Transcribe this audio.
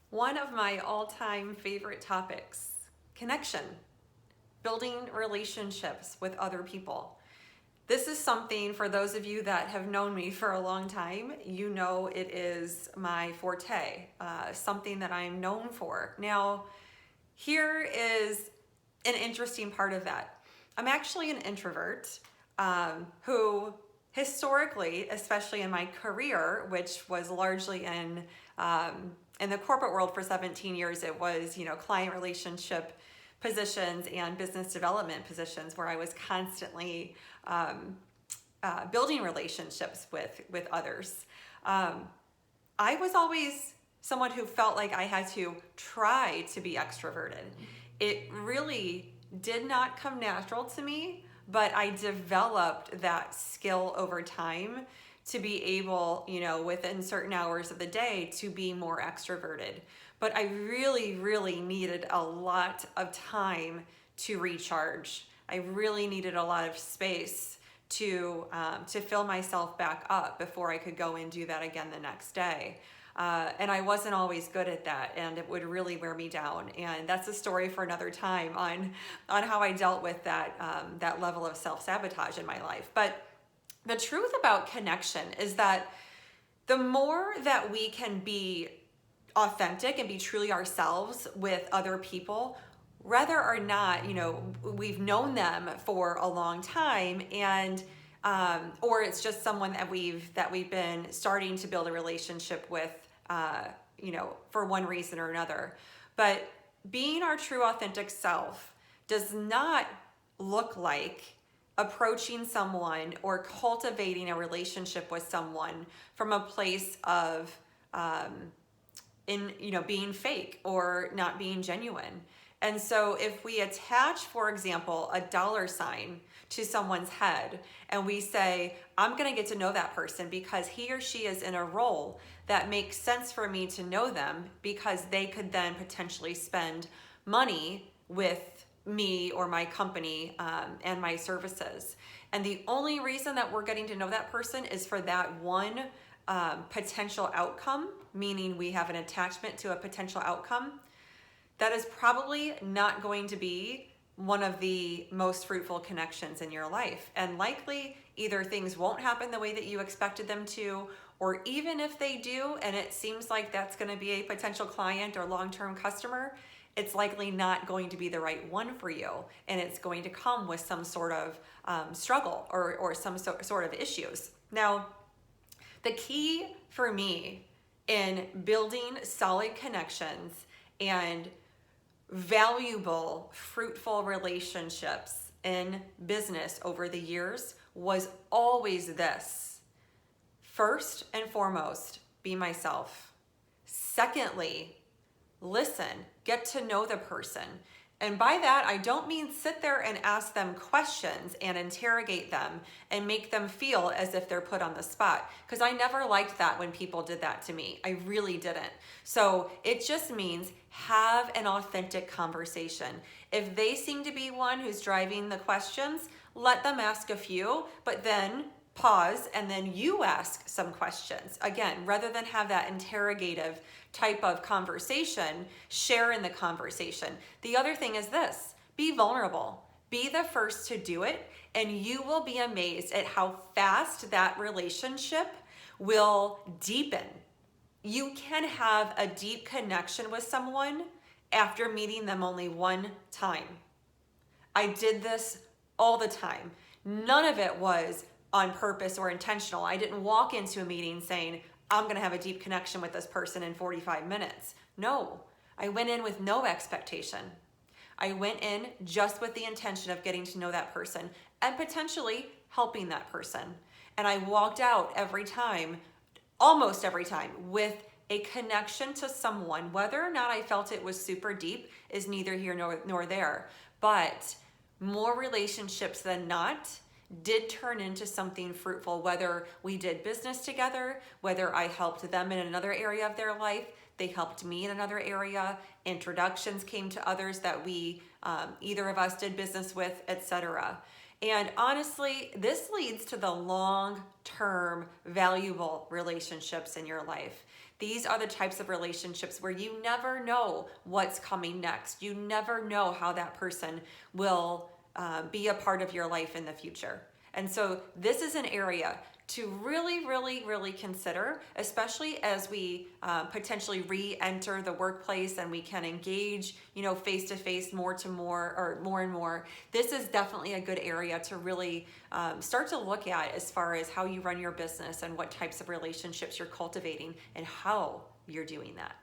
One of my all-time favorite topics, connection, building relationships with other people. This is something, for those of you that have known me for a long time, you know it is my forte, something that I'm known for. Now, here is an interesting part of that. I'm actually an introvert who historically, especially in my career, which was largely in the corporate world for 17 years, it was, client relationship positions and business development positions where I was constantly building relationships with others. I was always someone who felt like I had to try to be extroverted. It really did not come natural to me, but I developed that skill over time to be able, within certain hours of the day to be more extroverted. But I really, really needed a lot of time to recharge. I really needed a lot of space to fill myself back up before I could go and do that again the next day. And I wasn't always good at that, and it would really wear me down. And that's a story for another time on how I dealt with that level of self-sabotage in my life. But the truth about connection is that the more that we can be authentic and be truly ourselves with other people, whether or not we've known them for a long time, and or it's just someone that we've been starting to build a relationship with, for one reason or another. But being our true authentic self does not look like approaching someone or cultivating a relationship with someone from a place of being fake or not being genuine. And so if we attach, for example, a dollar sign to someone's head and we say, I'm going to get to know that person because he or she is in a role that makes sense for me to know them, because they could then potentially spend money with me or my company and my services. And the only reason that we're getting to know that person is for that one potential outcome, meaning we have an attachment to a potential outcome. That is probably not going to be one of the most fruitful connections in your life. And likely either things won't happen the way that you expected them to, or even if they do, and it seems like that's going to be a potential client or long-term customer, it's likely not going to be the right one for you. And it's going to come with some sort of struggle or some sort of issues. Now, the key for me in building solid connections and valuable, fruitful relationships in business over the years was always this. First and foremost, be myself. Secondly, listen, get to know the person. And by that, I don't mean sit there and ask them questions and interrogate them and make them feel as if they're put on the spot. Because I never liked that when people did that to me. I really didn't. So it just means have an authentic conversation. If they seem to be one who's driving the questions, let them ask a few, but then pause and then you ask some questions. Again, rather than have that interrogative type of conversation, share in the conversation. The other thing is this: be vulnerable. Be the first to do it, and you will be amazed at how fast that relationship will deepen. You can have a deep connection with someone after meeting them only one time. I did this all the time. None of it was on purpose or intentional. I didn't walk into a meeting saying, I'm going to have a deep connection with this person in 45 minutes. No, I went in with no expectation. I went in just with the intention of getting to know that person and potentially helping that person. And I walked out every time, almost every time, with a connection to someone. Whether or not I felt it was super deep is neither here nor there. But more relationships than not did turn into something fruitful, whether we did business together, whether I helped them in another area of their life, they helped me in another area, introductions came to others that we, either of us did business with, etc. And honestly, this leads to the long-term valuable relationships in your life. These are the types of relationships where you never know what's coming next. You never know how that person will be a part of your life in the future. And so this is an area to really, really, really consider, especially as we potentially re-enter the workplace and we can engage, face to face more to more or more and more. This is definitely a good area to really start to look at as far as how you run your business and what types of relationships you're cultivating and how you're doing that.